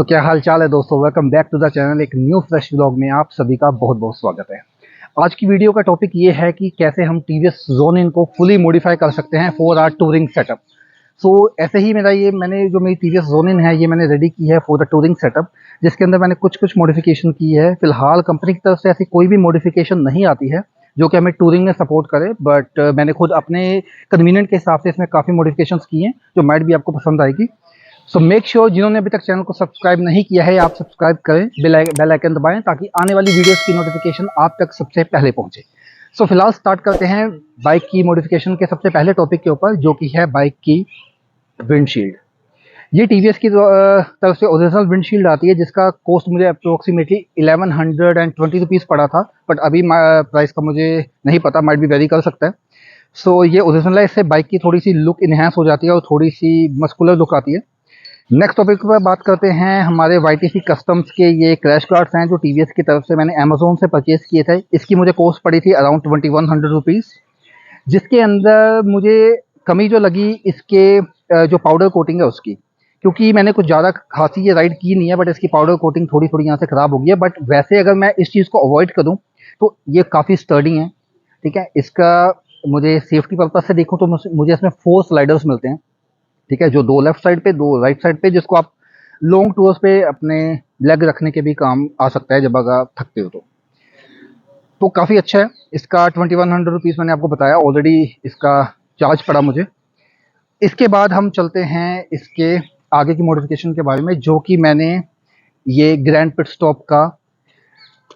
तो क्या हाल चाल है दोस्तों, welcome back to the channel. एक न्यू फ्रेश व्लॉग में आप सभी का बहुत बहुत स्वागत है। आज की वीडियो का टॉपिक ये है कि कैसे हम टीवीएस ज़ोनिन को फुली मॉडिफाई कर सकते हैं फॉर आवर टूरिंग सेटअप। सो ऐसे ही मैंने जो मेरी टीवीएस ज़ोनिन है ये मैंने रेडी की है फॉर द टूरिंग सेटअप, जिसके अंदर मैंने कुछ मॉडिफिकेशन की है। फिलहाल कंपनी की तरफ से ऐसी कोई भी मॉडिफिकेशन नहीं आती है जो कि हमें टूरिंग में सपोर्ट करे, बट मैंने खुद अपने कन्वीनियंट के हिसाब से इसमें काफ़ी मॉडिफिकेशंस की हैं जो माइट भी आपको पसंद आएगी। सो मेक श्योर जिन्होंने अभी तक चैनल को सब्सक्राइब नहीं किया है आप सब्सक्राइब करें, बेल आइकन दबाएं ताकि आने वाली वीडियोस की नोटिफिकेशन आप तक सबसे पहले पहुंचे। सो फिलहाल स्टार्ट करते हैं बाइक की मॉडिफिकेशन के सबसे पहले टॉपिक के ऊपर, जो कि है बाइक की विंडशील्ड। ये टीवीएस की तरफ से ओरिजिनल विंडशील्ड आती है, जिसका कॉस्ट मुझे अप्रोक्सीमेटली 1120 रुपीज़ पड़ा था, बट अभी प्राइस का मुझे नहीं पता, माइट भी वेरी कर सकता है। सो ये ओरिजिनल है, इससे बाइक की थोड़ी सी लुक इन्हेंस हो जाती है और थोड़ी सी मस्कुलर लुक आती है। नेक्स्ट टॉपिक पर बात करते हैं हमारे वाईटीसी कस्टम्स के ये क्रैश गार्ड्स हैं जो टीवीएस की तरफ से मैंने अमेजोन से परचेज किए थे। इसकी मुझे कॉस्ट पड़ी थी अराउंड 2100 रुपीज़, जिसके अंदर मुझे कमी जो लगी इसके जो पाउडर कोटिंग है उसकी, क्योंकि मैंने कुछ ज़्यादा खासी ये राइड की नहीं है, बट इसकी पाउडर कोटिंग थोड़ी थोड़ी यहाँ से ख़राब हो गई है। बट वैसे अगर मैं इस चीज़ को अवॉइड करूँ तो ये काफ़ी स्टर्डी है, ठीक है। इसका मुझे सेफ्टी पर्पज़ से देखूँ तो मुझे इसमें 4 स्लाइडर्स मिलते हैं, ठीक है, जो 2 लेफ्ट साइड पे 2 राइट साइड पे, जिसको आप लॉन्ग टूर्स पे अपने लेग रखने के भी काम आ सकता है जब अगर आप थकते हो तो काफ़ी अच्छा है। इसका 2100 रुपीज़ मैंने आपको बताया ऑलरेडी, इसका चार्ज पड़ा मुझे। इसके बाद हम चलते हैं इसके आगे की मॉडिफिकेशन के बारे में, जो कि मैंने ये ग्रैंड पिट स्टॉप का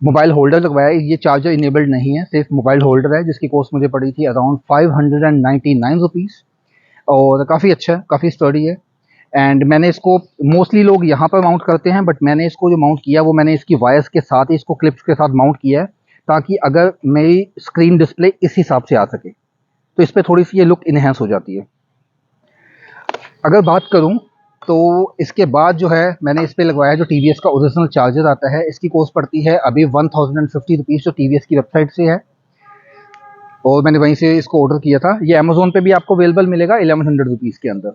मोबाइल होल्डर लगवाया है। ये चार्जर इनेबल्ड नहीं है, सिर्फ मोबाइल होल्डर है, जिसकी कॉस्ट मुझे पड़ी थी अराउंड 599 रुपीज़ और काफ़ी अच्छा है, काफ़ी स्टर्डी है। एंड मैंने इसको मोस्टली लोग यहाँ पर माउंट करते हैं, बट मैंने इसको जो माउंट किया वो मैंने इसकी वायर्स के साथ ही इसको क्लिप्स के साथ माउंट किया है, ताकि अगर मेरी स्क्रीन डिस्प्ले इस हिसाब से आ सके तो इस पर थोड़ी सी ये लुक इन्हेंस हो जाती है। अगर बात करूँ तो इसके बाद जो है मैंने इस पर लगवाया है जो टीवीएस का ओरिजिनल चार्जर आता है। इसकी कॉस्ट पड़ती है अभी 1050 रुपीज़, जो टीवीएस की वेबसाइट से है और मैंने वहीं से इसको ऑर्डर किया था। ये अमेजोन पे भी आपको अवेलेबल मिलेगा 1100 रुपीज़ के अंदर।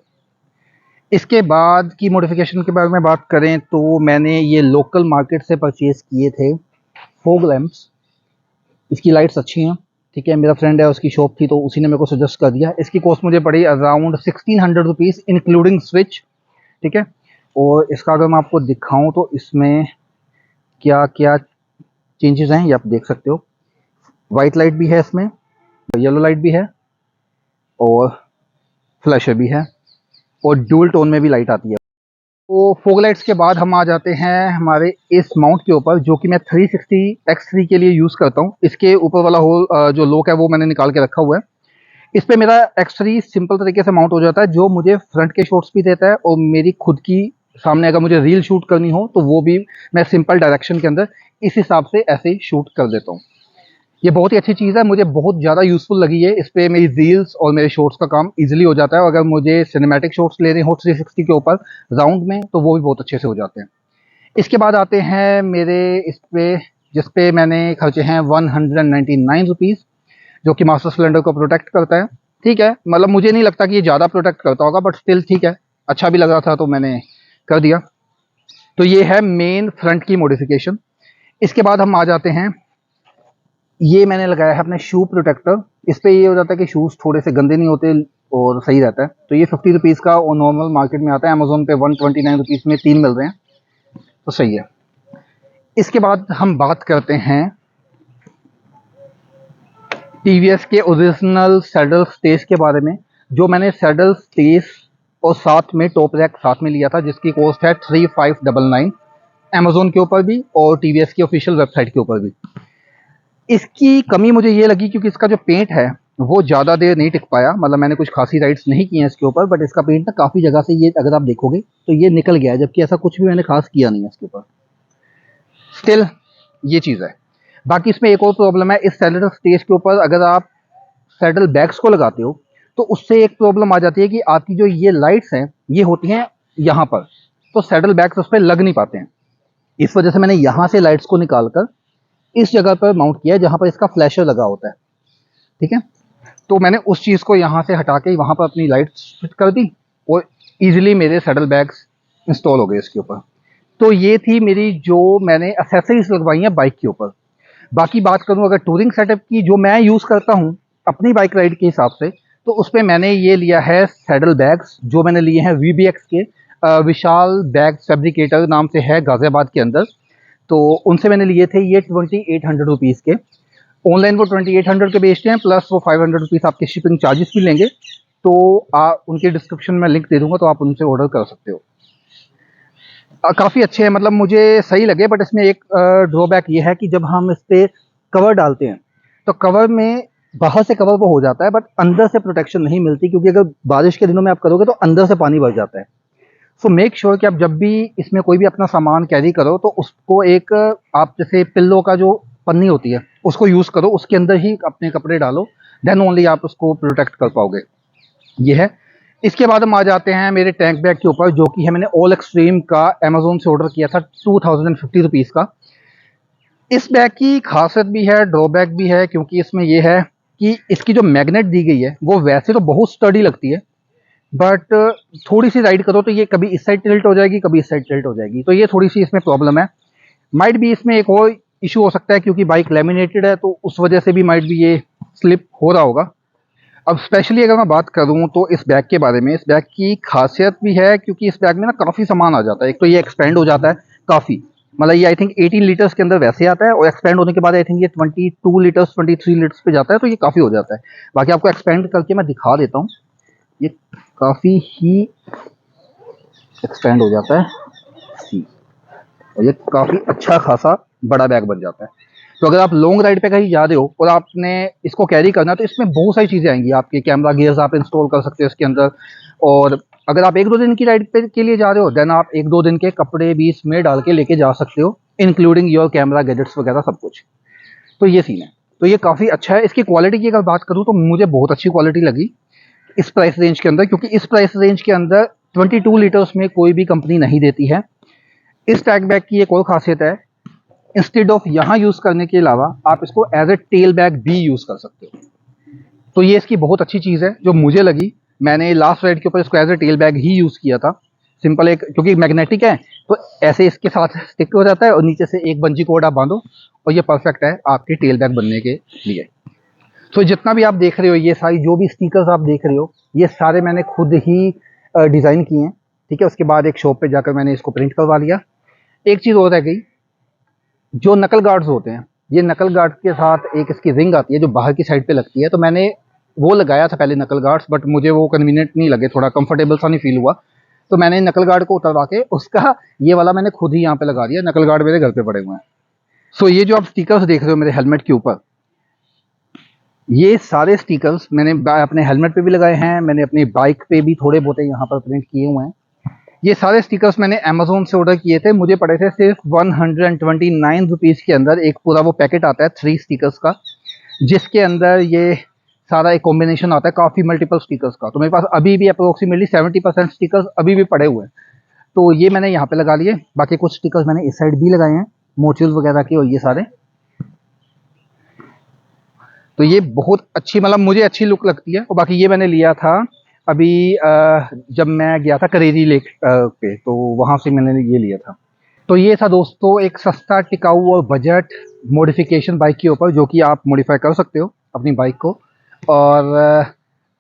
इसके बाद की मॉडिफिकेशन के बारे में बात करें तो मैंने ये लोकल मार्केट से परचेज़ किए थे फॉग लैंप्स। इसकी लाइट्स अच्छी हैं, ठीक है। मेरा फ्रेंड है, उसकी शॉप थी तो उसी ने मेरे को सजेस्ट कर दिया। इसकी कॉस्ट मुझे पड़ी अराउंड 1600 रुपीज़ इंक्लूडिंग स्विच, ठीक है। और इसका अगर मैं आपको दिखाऊं तो इसमें क्या क्या चेंजेस हैं ये आप देख सकते हो। वाइट लाइट भी है इसमें, येलो लाइट भी है और फ्लैशर भी है और ड्यूल टोन में भी लाइट आती है। तो फॉग लाइट्स के बाद हम आ जाते हैं हमारे इस माउंट के ऊपर, जो कि मैं 360X3 के लिए यूज़ करता हूँ। इसके ऊपर वाला होल जो लॉक है वो मैंने निकाल के रखा हुआ है। इस पे मेरा X3 सिंपल तरीके से माउंट हो जाता है, जो मुझे फ्रंट के शॉट्स भी देता है और मेरी खुद की सामने अगर मुझे रील शूट करनी हो तो वो भी मैं सिंपल डायरेक्शन के अंदर इस हिसाब से ऐसे ही शूट कर देता हूँ। ये बहुत ही अच्छी चीज़ है, मुझे बहुत ज़्यादा यूज़फुल लगी है। इस पे मेरी रील्स और मेरे शॉर्ट्स का काम इजीली हो जाता है। अगर मुझे सिनेमैटिक शॉट्स लेने हो 360 के ऊपर राउंड में तो वो भी बहुत अच्छे से हो जाते हैं। इसके बाद आते हैं मेरे इस पे, जिस पे मैंने खर्चे हैं 199 रुपीज़, जो कि मास्टर सिलेंडर को प्रोटेक्ट करता है, ठीक है। मतलब मुझे नहीं लगता कि ये ज़्यादा प्रोटेक्ट करता होगा, बट स्टिल ठीक है, अच्छा भी लग रहा था तो मैंने कर दिया। तो ये है मेन फ्रंट की मॉडिफिकेशन। इसके बाद हम आ जाते हैं, ये मैंने लगाया है अपने शू प्रोटेक्टर। इस पे ये हो जाता है कि शूज़ थोड़े से गंदे नहीं होते और सही रहता है। तो ये 50 रुपीज़ का और नॉर्मल मार्केट में आता है, अमेजोन पे 129 रुपीज़ में 3 मिल रहे हैं, तो सही है। इसके बाद हम बात करते हैं टीवीएस के ओरिजिनल सैडल स्टेज के बारे में, जो मैंने सैडल स्टेज और साथ में टॉप रैक साथ में लिया था, जिसकी कॉस्ट है 3599 अमेजोन के ऊपर भी और टीवीएस की ऑफिशियल वेबसाइट के ऊपर भी। इसकी कमी मुझे ये लगी क्योंकि इसका जो पेंट है वो ज़्यादा देर नहीं टिक पाया। मतलब मैंने कुछ खासी राइड्स नहीं की हैं इसके ऊपर, बट इसका पेंट ना काफ़ी जगह से ये अगर आप देखोगे तो ये निकल गया है, जबकि ऐसा कुछ भी मैंने खास किया नहीं है इसके ऊपर। स्टिल ये चीज़ है। बाकी इसमें एक और प्रॉब्लम है, इस सैडल स्टेज के ऊपर अगर आप सैडल बैग्स को लगाते हो तो उससे एक प्रॉब्लम आ जाती है कि आपकी जो ये लाइट्स हैं ये होती हैं यहाँ पर, तो सैडल बैग्स उस पर लग नहीं पाते हैं। इस वजह से मैंने यहाँ से लाइट्स को निकाल कर इस जगह पर माउंट किया है जहाँ पर इसका फ्लैशर लगा होता है, ठीक है। तो मैंने उस चीज़ को यहाँ से हटा के वहाँ पर अपनी लाइट्स फिट कर दी और ईजिली मेरे सैडल बैग्स इंस्टॉल हो गए इसके ऊपर। तो ये थी मेरी जो मैंने एक्सेसरीज लगवाई हैं बाइक के ऊपर। बाकी बात करूं अगर टूरिंग सेटअप की, जो मैं यूज़ करता हूं अपनी बाइक राइड के हिसाब से, तो उसपे मैंने ये लिया है सैडल बैग्स, जो मैंने लिए हैं वीबीएक्स के। विशाल बैग फैब्रिकेटर नाम से है गाजियाबाद के अंदर। तो उनसे मैंने लिए थे ये 2800 रुपीज़ के। ऑनलाइन वो 2800 के बेचते हैं, प्लस वो 500 रुपीज़ आपके शिपिंग चार्जेस भी लेंगे। तो उनके डिस्क्रिप्शन में लिंक दे दूंगा, तो आप उनसे ऑर्डर कर सकते हो। काफ़ी अच्छे हैं, मतलब मुझे सही लगे। बट इसमें एक ड्रॉबैक ये है कि जब हम इस पर कवर डालते हैं तो कवर में बाहर से कवर वो हो जाता है, बट अंदर से प्रोटेक्शन नहीं मिलती, क्योंकि अगर बारिश के दिनों में आप करोगे तो अंदर से पानी भर जाता है। सो मेक श्योर कि आप जब भी इसमें कोई भी अपना सामान कैरी करो तो उसको एक आप जैसे पिल्लो का जो पन्नी होती है उसको यूज़ करो, उसके अंदर ही अपने कपड़े डालो, देन ओनली आप उसको प्रोटेक्ट कर पाओगे। ये है। इसके बाद हम आ जाते हैं मेरे टैंक बैग के ऊपर, जो कि है मैंने ऑल एक्सट्रीम का अमेजोन से ऑर्डर किया था 2050 रुपीज़ का। इस बैग की खासियत भी है, ड्रॉबैक भी है, क्योंकि इसमें यह है कि इसकी जो मैग्नेट दी गई है वो वैसे तो बहुत स्टडी लगती है, बट थोड़ी सी राइड करो तो ये कभी इस साइड टिल्ट हो जाएगी, कभी इस साइड टिल्ट हो जाएगी। तो ये थोड़ी सी इसमें प्रॉब्लम है। माइट भी इसमें एक और इशू हो सकता है, क्योंकि बाइक लेमिनेटेड है, तो उस वजह से भी माइट भी ये स्लिप हो रहा होगा। अब स्पेशली अगर मैं बात करूं तो इस बैग के बारे में, इस बैग की खासियत भी है, क्योंकि इस बैग में ना काफ़ी सामान आ जाता है। एक तो ये एक्सपेंड हो जाता है काफ़ी, मतलब ये आई थिंक 18 लीटर्स के अंदर वैसे आता है, और एक्सपेंड होने के बाद आई थिंक ये 22 लीटर्स 23 लीटर्स पे जाता है, तो ये काफ़ी हो जाता है। बाकी आपको एक्सपेंड करके मैं दिखा देता हूँ, ये काफ़ी ही एक्सपेंड हो जाता है सी, और ये काफ़ी अच्छा खासा बड़ा बैग बन जाता है। तो अगर आप लॉन्ग राइड पे कहीं जा रहे हो और आपने इसको कैरी करना है, तो इसमें बहुत सारी चीज़ें आएंगी। आपके कैमरा गियर्स आप इंस्टॉल कर सकते हो इसके अंदर, और अगर आप 1-2 दिन की राइड पे के लिए जा रहे हो, देन आप 1-2 दिन के कपड़े भी इसमें डाल के लेके जा सकते हो, इंक्लूडिंग योर कैमरा गैजेट्स वगैरह सब कुछ। तो ये सीन है। तो ये काफ़ी अच्छा है। इसकी क्वालिटी की अगर बात करूँ तो मुझे बहुत अच्छी क्वालिटी लगी इस प्राइस रेंज के अंदर, क्योंकि इस प्राइस रेंज के अंदर 22 लीटर्स में कोई भी कंपनी नहीं देती है। इस टैग बैग की एक और खासियत है, इंस्टेड ऑफ यहाँ यूज़ करने के अलावा आप इसको एज ए टेल बैग भी यूज़ कर सकते हो। तो ये इसकी बहुत अच्छी चीज़ है जो मुझे लगी। मैंने लास्ट राइड के ऊपर इसको एज ए टेल बैग ही यूज़ किया था। सिंपल, एक क्योंकि मैग्नेटिक है तो ऐसे इसके साथ स्टिक हो जाता है, और नीचे से एक बंजी कोड आप बांधो, और ये परफेक्ट है आपके टेल बैग बनने के लिए। तो जितना भी आप देख रहे हो, ये सारी जो भी स्टिकर्स आप देख रहे हो, ये सारे मैंने खुद ही डिज़ाइन किए हैं। ठीक है, उसके बाद एक शॉप पे जाकर मैंने इसको प्रिंट करवा लिया। एक चीज़ और रह गई, जो नकल गार्ड्स होते हैं, ये नकल गार्ड के साथ एक इसकी रिंग आती है जो बाहर की साइड पे लगती है। तो मैंने वो लगाया था पहले नकल गार्ड्स, बट मुझे वो कन्वीनियंट नहीं लगे, थोड़ा कंफर्टेबल सा नहीं फील हुआ। तो मैंने नकल गार्ड को उतरवा के उसका ये वाला मैंने खुद ही यहाँ पे लगा दिया। नकल गार्ड मेरे घर पे पड़े हुए हैं। सो ये जो आप स्टिकर्स देख रहे हो मेरे हेलमेट के ऊपर, ये सारे स्टिकर्स मैंने अपने हेलमेट पे भी लगाए हैं, मैंने अपनी बाइक पे भी थोड़े बहुत यहाँ पर प्रिंट किए हुए हैं। ये सारे स्टिकर्स मैंने अमेजोन से ऑर्डर किए थे, मुझे पड़े थे सिर्फ 129 रुपीज़ के अंदर। एक पूरा वो पैकेट आता है 3 स्टिकर्स का, जिसके अंदर ये सारा एक कॉम्बिनेशन आता है काफ़ी मल्टीपल स्टिकर्स का। तो मेरे पास अभी भी अप्रोक्सीमेटली 70% स्टिकर्स अभी भी पड़े हुए हैं। तो ये मैंने यहाँ पे लगा लिए। बाकी कुछ स्टिकर्स मैंने इस साइड भी लगाए हैं, मोचुल वगैरह के, और ये सारे। तो ये बहुत अच्छी, मतलब मुझे अच्छी लुक लगती है। और बाकी ये मैंने लिया था अभी जब मैं गया था करेरी लेक पे, तो वहाँ से मैंने ये लिया था। तो ये था दोस्तों एक सस्ता, टिकाऊ और बजट मॉडिफिकेशन बाइक के ऊपर, जो कि आप मॉडिफाई कर सकते हो अपनी बाइक को। और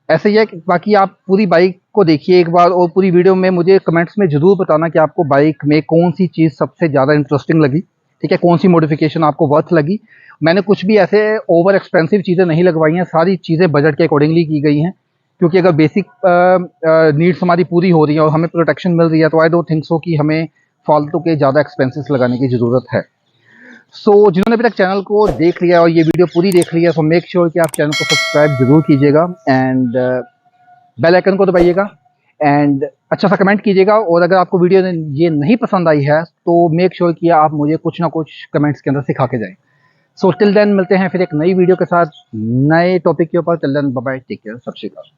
ऐसे ही है कि बाकी आप पूरी बाइक को देखिए एक बार, और पूरी वीडियो में मुझे कमेंट्स में ज़रूर बताना कि आपको बाइक में कौन सी चीज़ सबसे ज़्यादा इंटरेस्टिंग लगी। ठीक है, कौन सी मॉडिफिकेशन आपको वर्थ लगी। मैंने कुछ भी ऐसे ओवर एक्सपेंसिव चीज़ें नहीं लगवाई हैं, सारी चीज़ें बजट के अकॉर्डिंगली की गई हैं। क्योंकि अगर बेसिक नीड्स हमारी पूरी हो रही है और हमें प्रोटेक्शन मिल रही है, तो आई डोंट थिंक सो कि हमें फालतू के ज़्यादा एक्सपेंसेस लगाने की ज़रूरत है। सो जिन्होंने अभी तक चैनल को देख लिया और ये वीडियो पूरी देख ली है, सो मेक श्योर कि आप चैनल को सब्सक्राइब जरूर कीजिएगा, एंड बेल आइकन को दबाइएगा, एंड अच्छा सा कमेंट कीजिएगा। और अगर आपको वीडियो ये नहीं पसंद आई है तो मेक श्योर कि आप मुझे कुछ ना कुछ कमेंट्स के अंदर सिखा के जाएं। सो टिल देन मिलते हैं फिर एक नई वीडियो के साथ, नए टॉपिक के ऊपर। Till then bye bye, take care, Sat Shri अकाल।